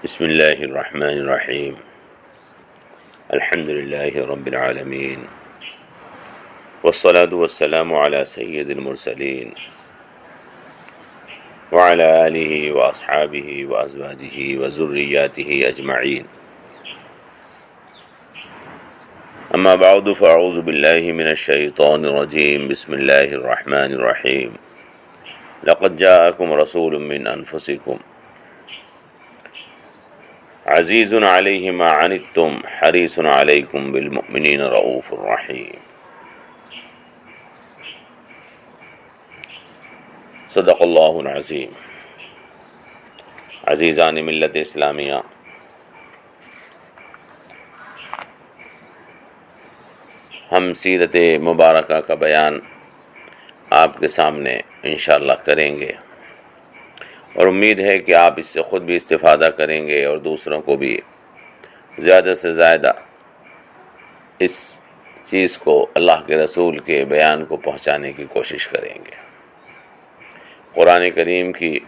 بسم اللہ الرحمن الرحیم الحمد للہ رب العالمین والصلاة والسلام علی سید المرسلین وعلی آلہ واصحابہ وازواجہ وذریاتہ اجمعین اما بعد فاعوذ باللہ من الشیطان الرجیم بسم اللہ الرحمن الرحیم لقد جاءکم رسول من انفسکم عزیز علیہ ما عنتم حریص علیکم بالمؤمنین رؤوف الرحیم صدق اللہ العظیم۔ عزیزان ملت اسلامیہ، ہم سیرت مبارکہ کا بیان آپ کے سامنے انشاءاللہ کریں گے، اور امید ہے کہ آپ اس سے خود بھی استفادہ کریں گے اور دوسروں کو بھی زیادہ سے زیادہ اس چیز کو، اللہ کے رسول کے بیان کو پہنچانے کی کوشش کریں گے۔ قرآن کریم کی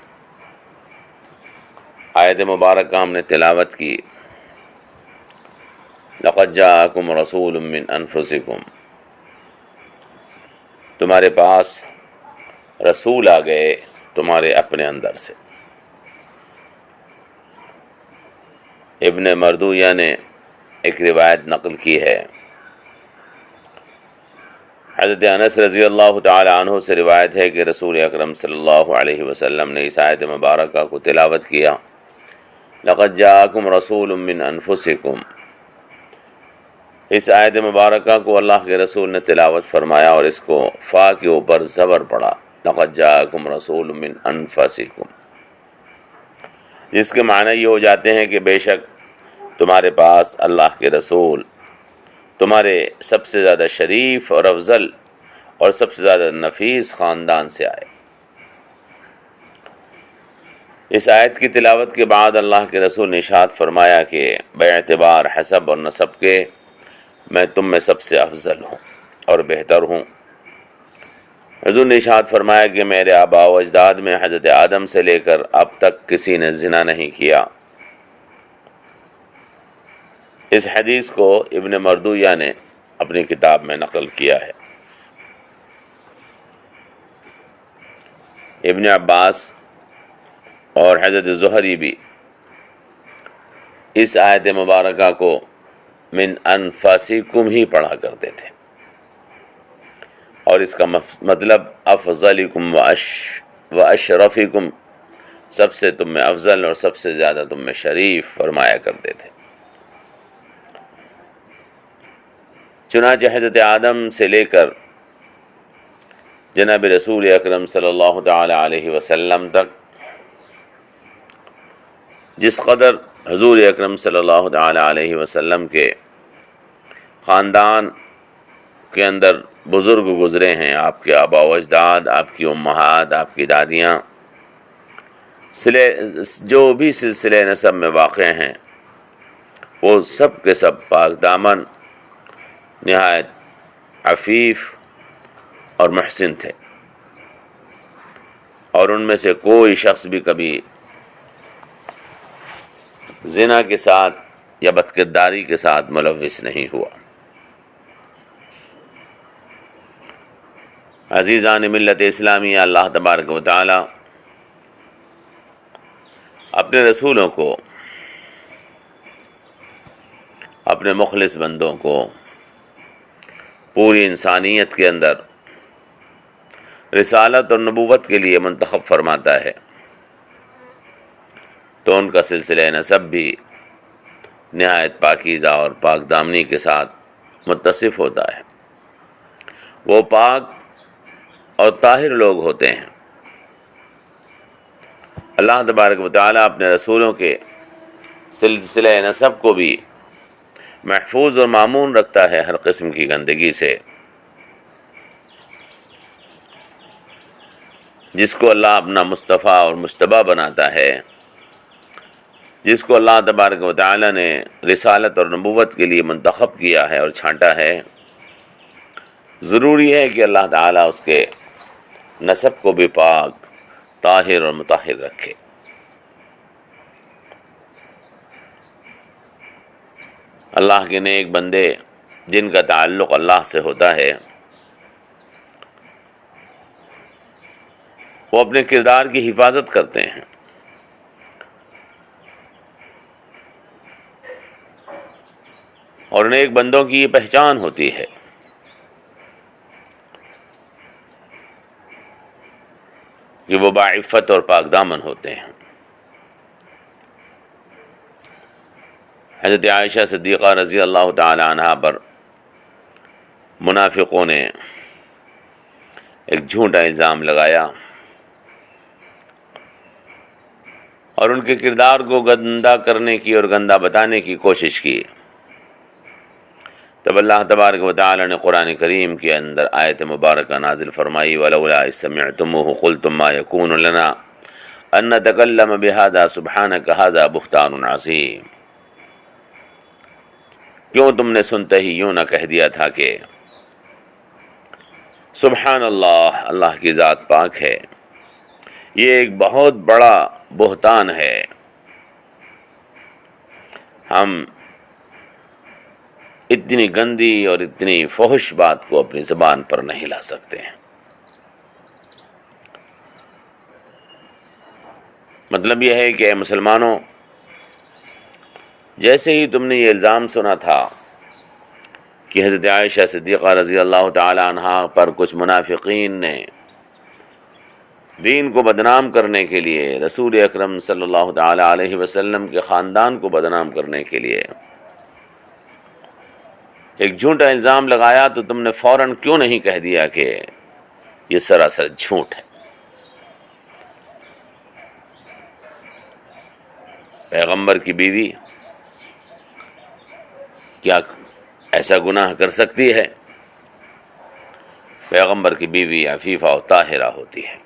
آیت مبارکہ ہم نے تلاوت کی، لقد جاءکم رسول من انفسکم، تمہارے پاس رسول آ گئے تمہارے اپنے اندر سے۔ ابن مردویہ نے ایک روایت نقل کی ہے، حضرت انس رضی اللہ تعالی عنہ سے روایت ہے کہ رسول اکرم صلی اللہ علیہ وسلم نے اس آیت مبارکہ کو تلاوت کیا، لقد جاءکم رسول من انفسکم۔ اس آیت مبارکہ کو اللہ کے رسول نے تلاوت فرمایا اور اس کو فا کے اوپر زبر پڑا، لقد جاءکم رسول من انفسکم، جس کے معنی یہ ہو جاتے ہیں کہ بے شک تمہارے پاس اللہ کے رسول تمہارے سب سے زیادہ شریف اور افضل اور سب سے زیادہ نفیس خاندان سے آئے۔ اس آیت کی تلاوت کے بعد اللہ کے رسول نے ارشاد فرمایا کہ بے اعتبار حسب اور نسب کے میں تم میں سب سے افضل ہوں اور بہتر ہوں۔ حضور نے ارشاد فرمایا کہ میرے آباء و اجداد میں حضرت آدم سے لے کر اب تک کسی نے زنا نہیں کیا۔ اس حدیث کو ابن مردویہ نے اپنی کتاب میں نقل کیا ہے۔ ابن عباس اور حضرت زہری بھی اس آیت مبارکہ کو من انفسکم ہی پڑھا کرتے تھے، اور اس کا مطلب افضلکم و اشرفکم، سب سے تم میں افضل اور سب سے زیادہ تم میں شریف فرمایا کرتے تھے۔ چنانچہ حضرت آدم سے لے کر جناب رسول اکرم صلی اللہ تعالی علیہ وسلم تک جس قدر حضور اکرم صلی اللہ تعالی علیہ وسلم کے خاندان کے اندر بزرگ گزرے ہیں، آپ کے آباء و اجداد، آپ کی امہات، آپ کی دادیاں، جو بھی سلسلے نسب میں واقع ہیں، وہ سب کے سب پاک دامن، نہایت عفیف اور محسن تھے، اور ان میں سے کوئی شخص بھی کبھی زنا کے ساتھ یا بدکرداری کے ساتھ ملوث نہیں ہوا۔ عزیزان ملت اسلامیہ، اللہ تبارک و تعالی اپنے رسولوں کو، اپنے مخلص بندوں کو پوری انسانیت کے اندر رسالت اور نبوت کے لیے منتخب فرماتا ہے، تو ان کا سلسلہ نسب بھی نہایت پاکیزہ اور پاک دامنی کے ساتھ متصف ہوتا ہے۔ وہ پاک اور طاہر لوگ ہوتے ہیں۔ اللہ تبارک و تعالیٰ اپنے رسولوں کے سلسلہ نسب کو بھی محفوظ اور مامون رکھتا ہے ہر قسم کی گندگی سے۔ جس کو اللہ اپنا مصطفیٰ اور مجتبیٰ بناتا ہے، جس کو اللہ تبارک و تعالیٰ نے رسالت اور نبوت کے لیے منتخب کیا ہے اور چھانٹا ہے، ضروری ہے کہ اللہ تعالیٰ اس کے نسب کو بھی پاک، طاہر اور مطہر رکھے۔ اللہ کے نیک بندے جن کا تعلق اللہ سے ہوتا ہے وہ اپنے کردار کی حفاظت کرتے ہیں، اور نیک بندوں کی یہ پہچان ہوتی ہے کہ وہ باعفت اور پاک دامن ہوتے ہیں۔ حضرت عائشہ صدیقہ رضی اللہ تعالی عنہا پر منافقوں نے ایک جھوٹا الزام لگایا اور ان کے کردار کو گندہ کرنے کی اور گندہ بتانے کی کوشش کی، تب اللہ تبارک و تعالی نے قرآن کریم کے اندر آیت مبارکہ نازل فرمائی وَلَوْلَا إِذْ سَمِعْتُمُوهُ قُلْتُم مَّا يَكُونُ لَنَا أَن نَّتَكَلَّمَ بِهَٰذَا سُبْحَانَكَ هَٰذَا بُهْتَانٌ عَظِيمٌ۔ کیوں تم نے سنتے ہی یوں نہ کہہ دیا تھا کہ سبحان اللہ، اللہ کی ذات پاک ہے، یہ ایک بہت بڑا بہتان ہے، ہم اتنی گندی اور اتنی فحش بات کو اپنی زبان پر نہیں لا سکتے ہیں۔ مطلب یہ ہے کہ اے مسلمانوں، جیسے ہی تم نے یہ الزام سنا تھا کہ حضرت عائشہ صدیقہ رضی اللہ تعالی عنہا پر کچھ منافقین نے دین کو بدنام کرنے کے لیے، رسول اکرم صلی اللہ تعالی علیہ وسلم کے خاندان کو بدنام کرنے کے لیے ایک جھوٹا الزام لگایا، تو تم نے فوراً کیوں نہیں کہہ دیا کہ یہ سراسر جھوٹ ہے؟ پیغمبر کی بیوی کیا ایسا گناہ کر سکتی ہے؟ پیغمبر کی بیوی عفیفہ و طاہرہ ہوتی ہے۔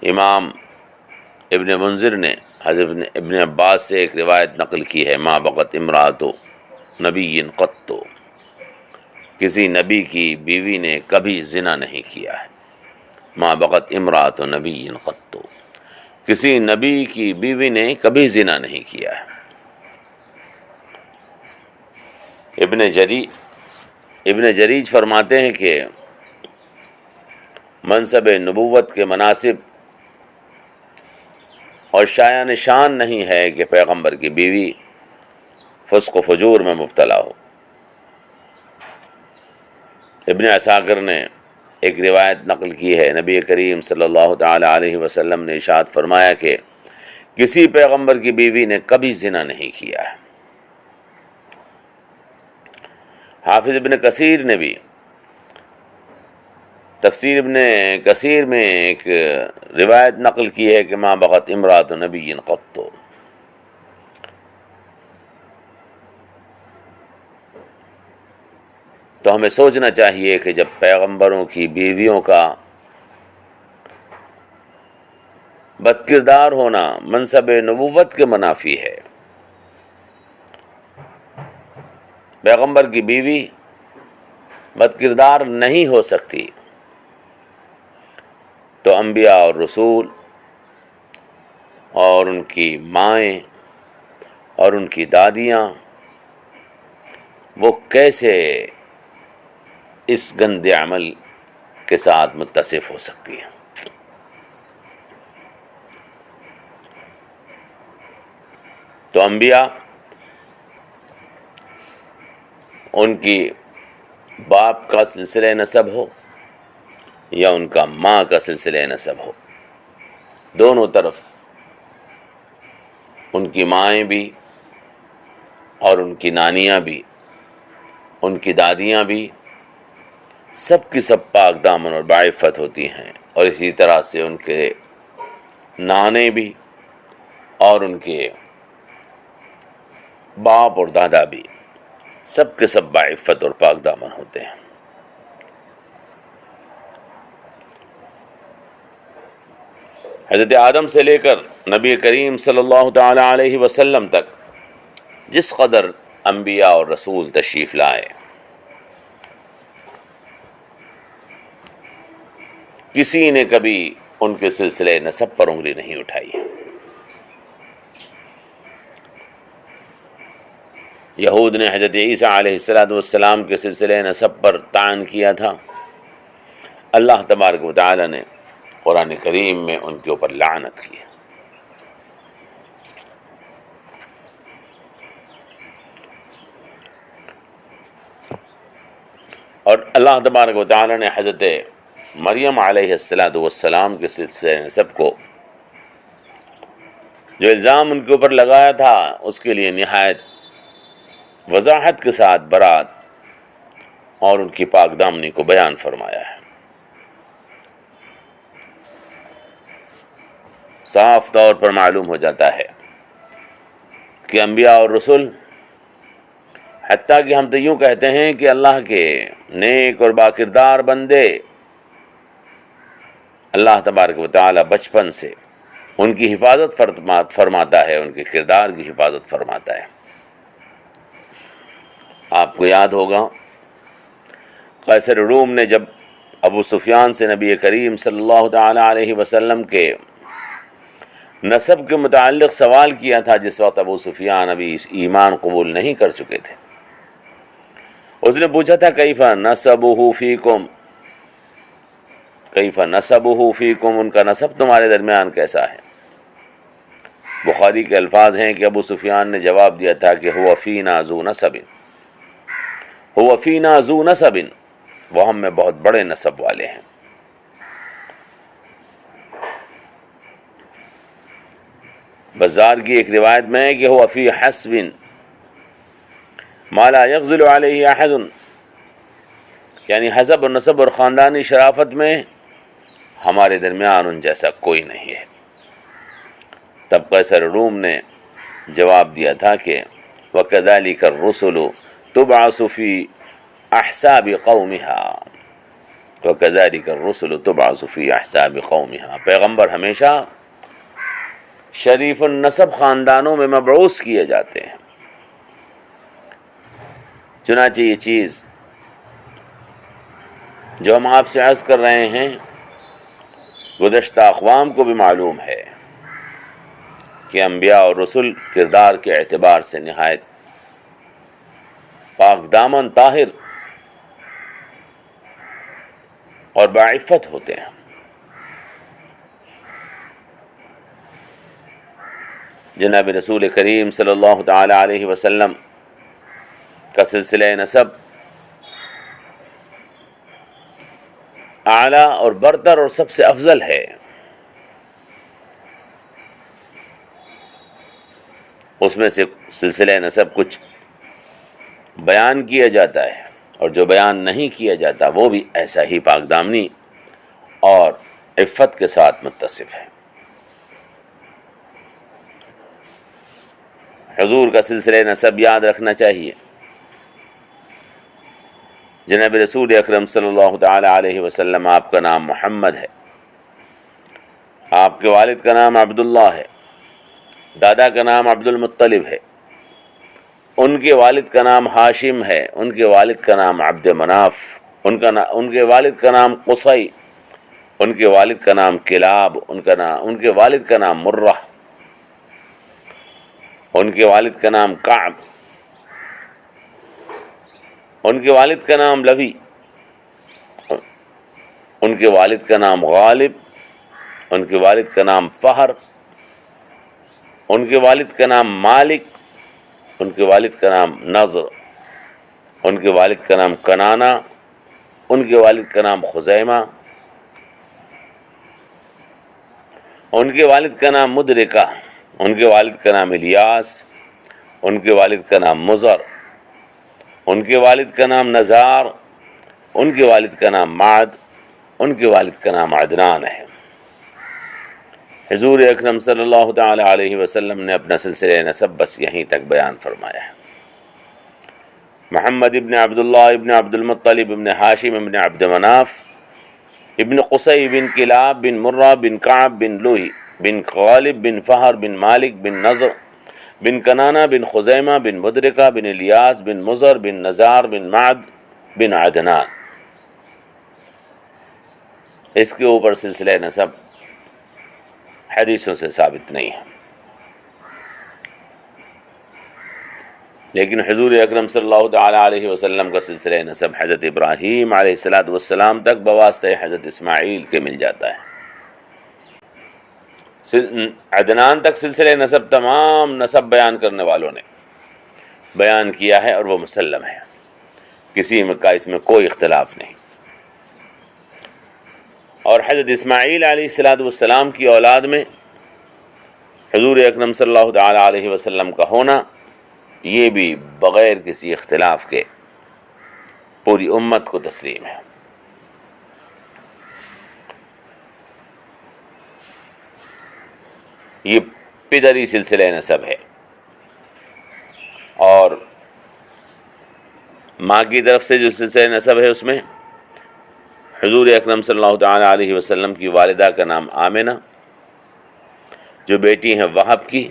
امام ابن منذر نے حضرت ابن عباس سے ایک روایت نقل کی ہے، ما بغت امرأۃ نبی قط، کسی نبی کی بیوی نے کبھی زنا نہیں کیا ہے۔ ما بغت امرأۃ نبی قط، کسی نبی کی بیوی نے کبھی زنا نہیں کیا ہے۔ ابن جریج فرماتے ہیں کہ منصب نبوت کے مناسب اور شایع نشان نہیں ہے کہ پیغمبر کی بیوی فسق و فجور میں مبتلا ہو۔ ابن عساکر نے ایک روایت نقل کی ہے، نبی کریم صلی اللہ تعالی علیہ وسلم نے ارشاد فرمایا کہ کسی پیغمبر کی بیوی نے کبھی زنا نہیں کیا ہے۔ حافظ ابن کثیر نے بھی تفسیر ابن کثیر میں ایک روایت نقل کی ہے کہ ما بغت امرأۃ نبی قط، تو ہمیں سوچنا چاہیے کہ جب پیغمبروں کی بیویوں کا بد کردار ہونا منصب نبوت کے منافی ہے، پیغمبر کی بیوی بد کردار نہیں ہو سکتی، تو انبیاء اور رسول اور ان کی مائیں اور ان کی دادیاں وہ کیسے اس گندے عمل کے ساتھ متصف ہو سکتی ہیں؟ تو انبیاء ان کی باپ کا سلسلہ نسب ہو یا ان کا ماں کا سلسلہ نسب ہو، دونوں طرف ان کی مائیں بھی اور ان کی نانیاں بھی، ان کی دادیاں بھی، سب کی سب پاک دامن اور باعفت ہوتی ہیں، اور اسی طرح سے ان کے نانے بھی اور ان کے باپ اور دادا بھی، سب کے سب باعفت اور پاک دامن ہوتے ہیں۔ حضرت آدم سے لے کر نبی کریم صلی اللہ تعالی علیہ وسلم تک جس قدر انبیاء اور رسول تشریف لائے، کسی نے کبھی ان کے سلسلے نسب پر انگلی نہیں اٹھائی ہے۔ یہود نے حضرت عیسیٰ علیہ السلام کے سلسلے نسب پر طعن کیا تھا، اللہ تبارک و تعالی نے قرآن کریم میں ان کے اوپر لعنت کی۔ اور اللہ تبارک و تعالی نے حضرت مریم علیہ السلام کے سلسلے نسب کو جو الزام ان کے اوپر لگایا تھا اس کے لیے نہایت وضاحت کے ساتھ برات اور ان کی پاک دامنی کو بیان فرمایا ہے۔ صاف طور پر معلوم ہو جاتا ہے کہ انبیاء اور رسول، حتیٰ کہ ہم تو یوں کہتے ہیں کہ اللہ کے نیک اور باکردار بندے، اللہ تبارک و تعالی بچپن سے ان کی حفاظت فرماتا ہے، ان کے کردار کی حفاظت فرماتا ہے۔ آپ کو یاد ہوگا قیصر روم نے جب ابو سفیان سے نبی کریم صلی اللہ تعالی علیہ وسلم کے نسب کے متعلق سوال کیا تھا، جس وقت ابو سفیان ابھی ایمان قبول نہیں کر چکے تھے، اس نے پوچھا تھا کیف نسبہ فیکم، کیف نسبہ فیکم، ان کا نسب تمہارے درمیان کیسا ہے؟ بخاری کے الفاظ ہیں کہ ابو سفیان نے جواب دیا تھا کہ هو فینا ذو نسب، هو فینا ذو نسب، وہ ہم میں بہت بڑے نسب والے ہیں۔ بزار کی ایک روایت میں ہے کہ هو فی حسب ما لا یغزل علیہ احد، یعنی حسب اور نسب اور خاندانی شرافت میں ہمارے درمیان ان جیسا کوئی نہیں ہے۔ تب قیصر روم نے جواب دیا تھا کہ وَكَذَلِكَ الرُّسُلُ تُبْعَثُ فِي أَحْسَابِ قَوْمِهَا، وَكَذَلِكَ الرُّسُلُ تُبْعَثُ فِي أَحْسَابِ قَوْمِهَا، پیغمبر ہمیشہ شریف النسب خاندانوں میں مبعوث کیے جاتے ہیں۔ چنانچہ یہ چیز جو ہم آپ سے عرض کر رہے ہیں گزشتہ اقوام کو بھی معلوم ہے کہ انبیاء اور رسول کردار کے اعتبار سے نہایت پاک دامن، طاہر اور باعفت ہوتے ہیں۔ جناب رسول کریم صلی اللہ تعالی علیہ وسلم کا سلسلہ نسب اعلیٰ اور برتر اور سب سے افضل ہے۔ اس میں سے سلسلہ نسب کچھ بیان کیا جاتا ہے اور جو بیان نہیں کیا جاتا وہ بھی ایسا ہی پاک دامنی اور عفت کے ساتھ متصف ہے۔ حضور کا سلسلہ نسب یاد رکھنا چاہیے۔ جناب رسول اکرم صلی اللہ تعالی علیہ وسلم، آپ کا نام محمد ہے، آپ کے والد کا نام عبداللہ ہے، دادا کا نام عبد المطلب ہے، ان کے والد کا نام ہاشم ہے، ان کے والد کا نام عبد مناف، ان کے والد کا نام قصی، ان کے والد کا نام کلاب، ان کے والد کا نام مرہ، ان کے والد کا نام کعب، ان کے والد کا نام لبی، ان کے والد کا نام غالب، ان کے والد کا نام فہر، ان کے والد کا نام مالک، ان کے والد کا نام نضر، ان کے والد کا نام کنانہ، ان کے والد کا نام خزیمہ، ان کے والد کا نام مدرکہ، ان کے والد کا نام الیاس، ان کے والد کا نام مزر، ان کے والد کا نام نزار، ان کے والد کا نام معد، ان کے والد کا نام عدنان ہے۔ حضور اکرم صلی اللہ تعالی علیہ وسلم نے اپنا سلسلہ نسب بس یہیں تک بیان فرمایا ہے۔ محمد ابن عبداللہ ابن عبد المطلب ابن ہاشم ابن عبد مناف ابن قصی بن کلاب بن مرہ بن کعب بن لوہی بن غالب بن فہر بن مالک بن نضر بن کنانہ بن خزیمہ بن مدرکہ بن الیاس بن مزر بن نزار بن معد بن عدنان۔ اس کے اوپر سلسلہ نسب حدیثوں سے ثابت نہیں ہے۔ لیکن حضور اکرم صلی اللہ تعالیٰ علیہ وسلم کا سلسلہ نسب حضرت ابراہیم علیہ السلام تک بواسطہ حضرت اسماعیل کے مل جاتا ہے۔ عدنان تک سلسلہ نسب تمام نسب بیان کرنے والوں نے بیان کیا ہے، اور وہ مسلم ہے، کسی کا اس میں کوئی اختلاف نہیں۔ اور حضرت اسماعیل علیہ السلام کی اولاد میں حضور اکرم صلی اللہ تعالیٰ علیہ وسلم کا ہونا، یہ بھی بغیر کسی اختلاف کے پوری امت کو تسلیم ہے۔ یہ پدری سلسلہ نسب ہے، اور ماں کی طرف سے جو سلسلہ نسب ہے اس میں حضور اکرم صلی اللہ تعالیٰ علیہ وسلم کی والدہ کا نام آمنہ، جو بیٹی ہیں وہب کی،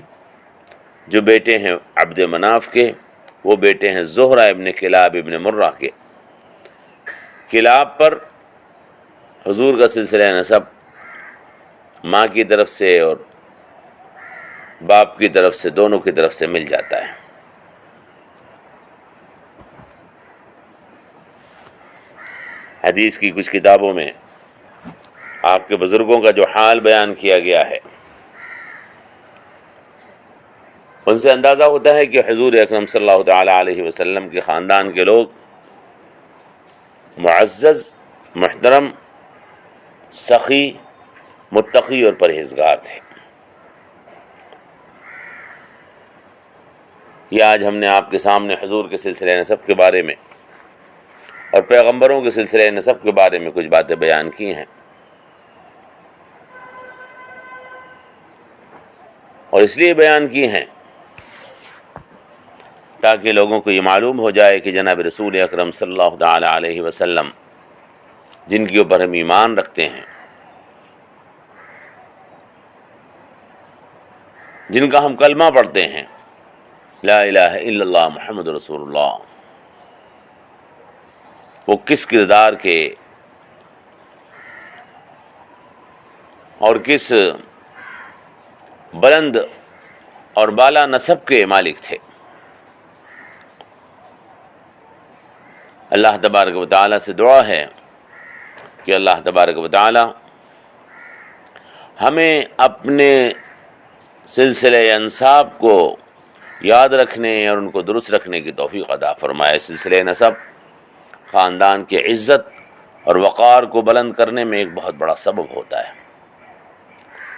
جو بیٹے ہیں عبد مناف کے، وہ بیٹے ہیں زہرہ ابن کلاب ابن مرہ کے۔ کلاب پر حضور کا سلسلہ نسب ماں کی طرف سے اور باپ کی طرف سے، دونوں کی طرف سے مل جاتا ہے۔ حدیث کی کچھ کتابوں میں آپ کے بزرگوں کا جو حال بیان کیا گیا ہے، ان سے اندازہ ہوتا ہے کہ حضور اکرم صلی اللہ تعالیٰ علیہ وسلم کے خاندان کے لوگ معزز، محترم، سخی، متقی اور پرہیزگار تھے۔ یہ آج ہم نے آپ کے سامنے حضور کے سلسلہ نسب کے بارے میں اور پیغمبروں کے سلسلہ نسب کے بارے میں کچھ باتیں بیان کی ہیں، اور اس لیے بیان کی ہیں تاکہ لوگوں کو یہ معلوم ہو جائے کہ جناب رسول اکرم صلی اللہ تعالیٰ علیہ وسلم جن کے اوپر ہم ایمان رکھتے ہیں، جن کا ہم کلمہ پڑھتے ہیں، لا الہ الا اللہ محمد رسول اللہ، وہ کس کردار کے اور کس بلند اور بالا نسب کے مالک تھے۔ اللہ تبارک و تعالیٰ سے دعا ہے کہ اللہ تبارک و تعالیٰ ہمیں اپنے سلسلہ انساب کو یاد رکھنے اور ان کو درست رکھنے کی توفیق عطا فرمائے۔ سلسلہ نسب خاندان کی عزت اور وقار کو بلند کرنے میں ایک بہت بڑا سبب ہوتا ہے۔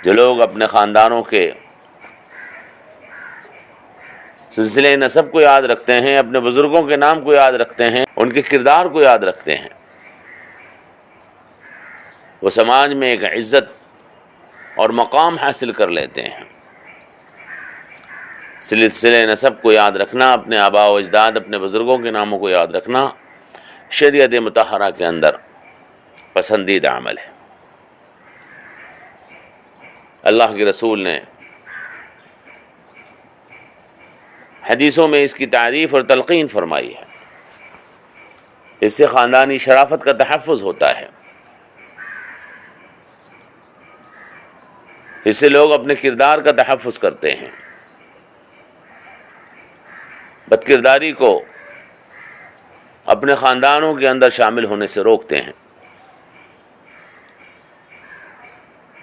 جو لوگ اپنے خاندانوں کے سلسلہ نسب کو یاد رکھتے ہیں، اپنے بزرگوں کے نام کو یاد رکھتے ہیں، ان کے کردار کو یاد رکھتے ہیں، وہ سماج میں ایک عزت اور مقام حاصل کر لیتے ہیں۔ سلسلہ نسب کو یاد رکھنا، اپنے آباء و اجداد، اپنے بزرگوں کے ناموں کو یاد رکھنا شریعت مطہرہ کے اندر پسندیدہ عمل ہے۔ اللہ کے رسول نے حدیثوں میں اس کی تعریف اور تلقین فرمائی ہے۔ اس سے خاندانی شرافت کا تحفظ ہوتا ہے، اس سے لوگ اپنے کردار کا تحفظ کرتے ہیں، بد کرداری کو اپنے خاندانوں کے اندر شامل ہونے سے روکتے ہیں۔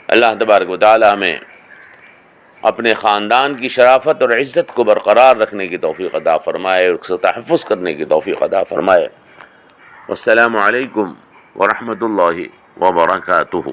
اللہ تبارک و تعالی ہمیں اپنے خاندان کی شرافت اور عزت کو برقرار رکھنے کی توفیق عطا فرمائے اور اس کا تحفظ کرنے کی توفیق عطا فرمائے۔ والسلام علیکم ورحمۃ اللہ وبرکاتہ۔